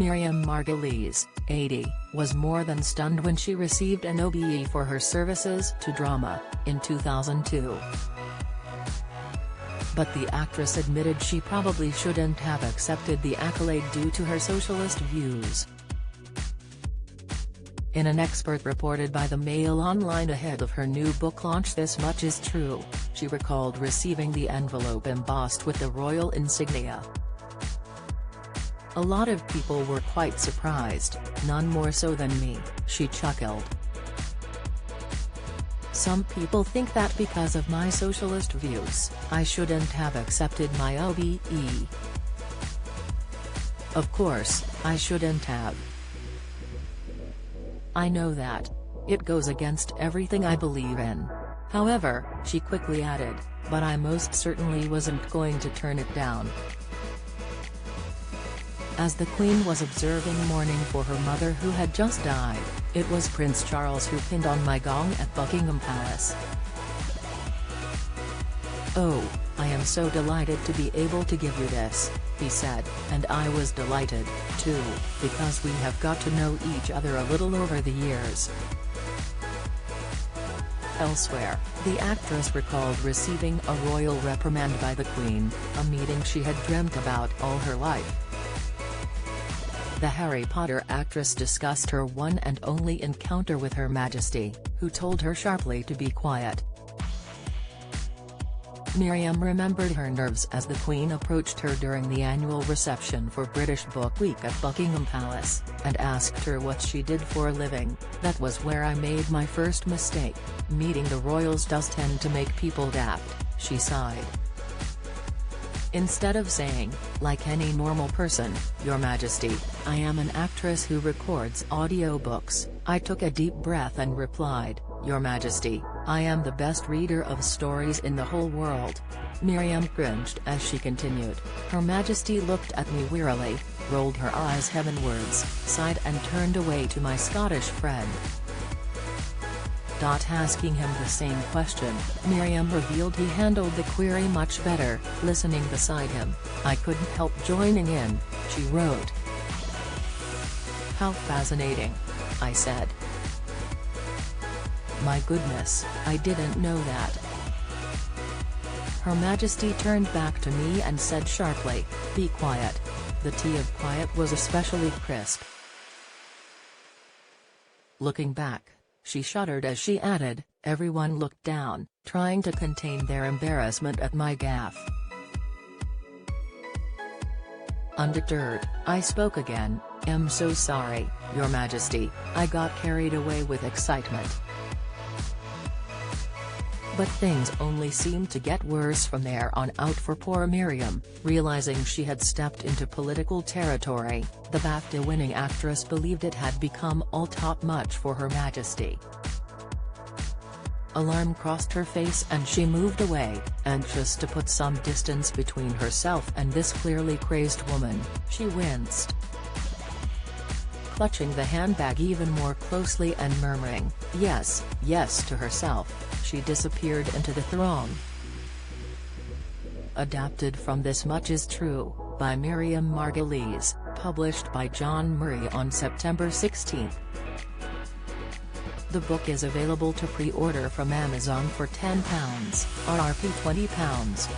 Miriam Margolyes, 80, was more than stunned when she received an OBE for her services to drama, in 2002. But the actress admitted she probably shouldn't have accepted the accolade due to her socialist views. In an expert reported by the Mail Online ahead of her new book launch This Much Is True, she recalled receiving the envelope embossed with the royal insignia. "A lot of people were quite surprised, none more so than me," she chuckled. "Some people think that because of my socialist views, I shouldn't have accepted my OBE. Of course, I shouldn't have. I know that. It goes against everything I believe in." However, she quickly added, "But I most certainly wasn't going to turn it down." As the Queen was observing mourning for her mother who had just died, it was Prince Charles who pinned on my gong at Buckingham Palace. "Oh, I am so delighted to be able to give you this," he said, "and I was delighted, too, because we have got to know each other a little over the years." Elsewhere, the actress recalled receiving a royal reprimand by the Queen, a meeting she had dreamt about all her life. The Harry Potter actress discussed her one and only encounter with Her Majesty, who told her sharply to be quiet. Miriam remembered her nerves as the Queen approached her during the annual reception for British Book Week at Buckingham Palace, and asked her what she did for a living. "That was where I made my first mistake. Meeting the royals does tend to make people daft," she sighed. Instead of saying, like any normal person, "Your Majesty, I am an actress who records audiobooks," I took a deep breath and replied, "Your Majesty, I am the best reader of stories in the whole world." Miriam cringed as she continued, "Her Majesty looked at me wearily, rolled her eyes heavenwards, sighed and turned away to my Scottish friend." Asking him the same question, Miriam revealed he handled the query much better, listening beside him. "I couldn't help joining in," she wrote. "How fascinating," I said. "My goodness, I didn't know that." Her Majesty turned back to me and said sharply, "Be quiet." The T of quiet was especially crisp. Looking back, she shuddered as she added, "Everyone looked down, trying to contain their embarrassment at my gaffe." Undeterred, I spoke again, "Am so sorry, Your Majesty, I got carried away with excitement." But things only seemed to get worse from there on out for poor Miriam. Realizing she had stepped into political territory, the BAFTA-winning actress believed it had become all top much for Her Majesty. Alarm crossed her face and she moved away, anxious to put some distance between herself and this clearly crazed woman. She winced, clutching the handbag even more closely and murmuring, "Yes, yes" to herself. She disappeared into the throng. Adapted from This Much Is True, by Miriam Margolyes, published by John Murray on September 16. The book is available to pre-order from Amazon for £10, RRP £20.